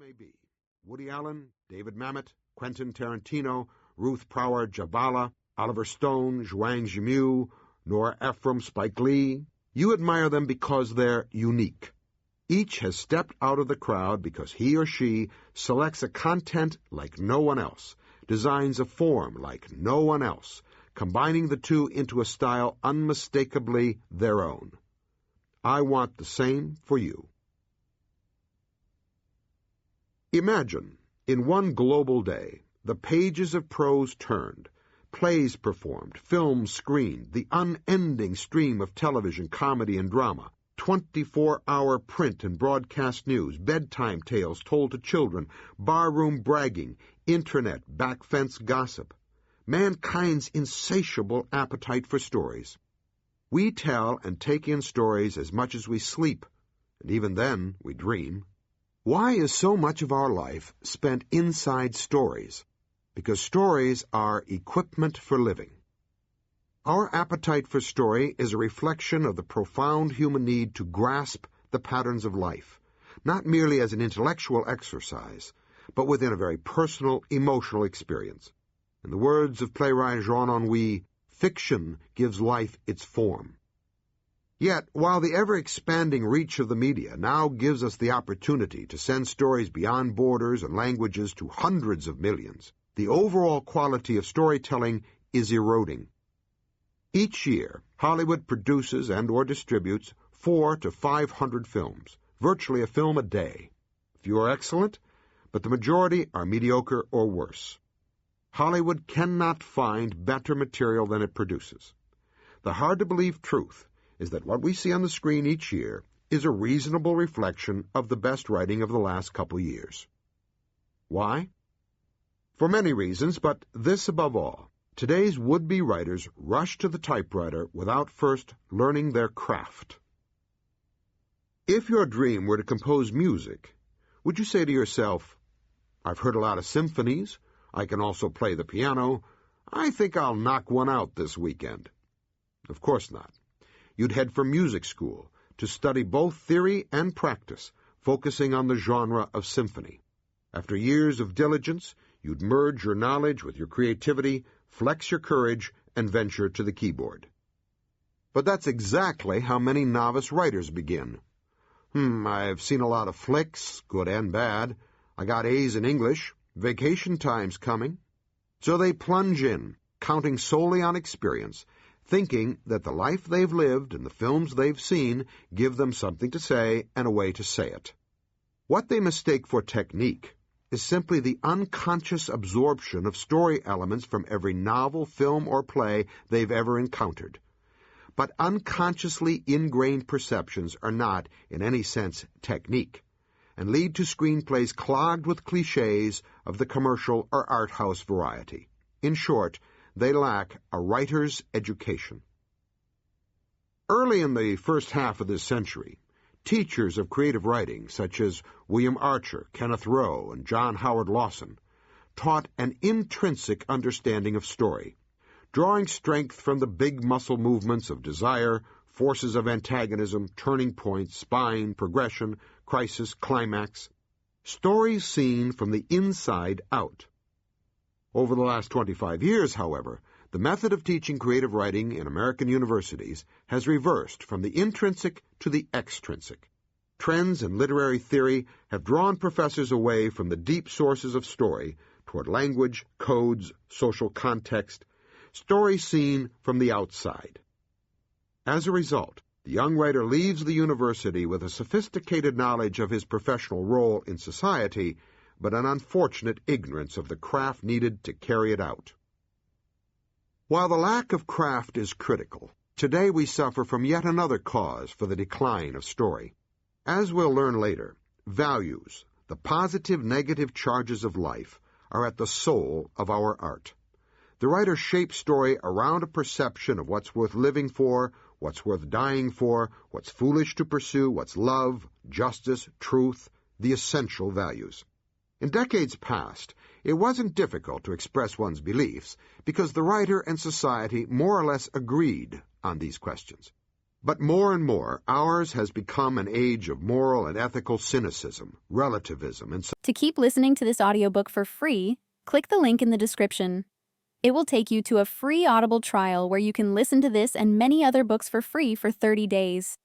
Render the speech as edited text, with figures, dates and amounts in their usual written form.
may be, Woody Allen, David Mamet, Quentin Tarantino, Ruth Prowler Jabala, Oliver Stone, Zhuang Zhimou, Nora Ephron, Spike Lee, you admire them because they're unique. Each has stepped out of the crowd because he or she selects a content like no one else, designs a form like no one else, combining the two into a style unmistakably their own. I want the same for you. Imagine, in one global day, the pages of prose turned, plays performed, films screened, the unending stream of television, comedy, and drama, 24-hour print and broadcast news, bedtime tales told to children, barroom bragging, internet backfence gossip, mankind's insatiable appetite for stories. We tell and take in stories as much as we sleep, and even then we dream. Why is so much of our life spent inside stories? Because stories are equipment for living. Our appetite for story is a reflection of the profound human need to grasp the patterns of life, not merely as an intellectual exercise, but within a very personal, emotional experience. In the words of playwright Jean Anouilh, fiction gives life its form. Yet, while the ever-expanding reach of the media now gives us the opportunity to send stories beyond borders and languages to hundreds of millions, the overall quality of storytelling is eroding. Each year, Hollywood produces and/or distributes 400 to 500 films, virtually a film a day. Few are excellent, but the majority are mediocre or worse. Hollywood cannot find better material than it produces. The hard-to-believe truth is that what we see on the screen each year is a reasonable reflection of the best writing of the last couple years. Why? For many reasons, but this above all. Today's would-be writers rush to the typewriter without first learning their craft. If your dream were to compose music, would you say to yourself, I've heard a lot of symphonies, I can also play the piano, I think I'll knock one out this weekend? Of course not. You'd head for music school to study both theory and practice, focusing on the genre of symphony. After years of diligence, you'd merge your knowledge with your creativity, flex your courage, and venture to the keyboard. But that's exactly how many novice writers begin. I've seen a lot of flicks, good and bad. I got A's in English. Vacation time's coming. So they plunge in, counting solely on experience, thinking that the life they've lived and the films they've seen give them something to say and a way to say it. What they mistake for technique is simply the unconscious absorption of story elements from every novel, film, or play they've ever encountered. But unconsciously ingrained perceptions are not, in any sense, technique, and lead to screenplays clogged with cliches of the commercial or art house variety. In short, they lack a writer's education. Early in the first half of this century, teachers of creative writing, such as William Archer, Kenneth Rowe, and John Howard Lawson, taught an intrinsic understanding of story, drawing strength from the big muscle movements of desire, forces of antagonism, turning points, spine, progression, crisis, climax, stories seen from the inside out. Over the last 25 years, however, the method of teaching creative writing in American universities has reversed from the intrinsic to the extrinsic. Trends in literary theory have drawn professors away from the deep sources of story toward language, codes, social context, story seen from the outside. As a result, the young writer leaves the university with a sophisticated knowledge of his professional role in society, but an unfortunate ignorance of the craft needed to carry it out. While the lack of craft is critical, today we suffer from yet another cause for the decline of story. As we'll learn later, values, the positive-negative charges of life, are at the soul of our art. The writer shapes story around a perception of what's worth living for, what's worth dying for, what's foolish to pursue, what's love, justice, truth, the essential values. In decades past, it wasn't difficult to express one's beliefs because the writer and society more or less agreed on these questions. But more and more, ours has become an age of moral and ethical cynicism, relativism, and To keep listening to this audiobook for free, click the link in the description. It will take you to a free Audible trial where you can listen to this and many other books for free for 30 days.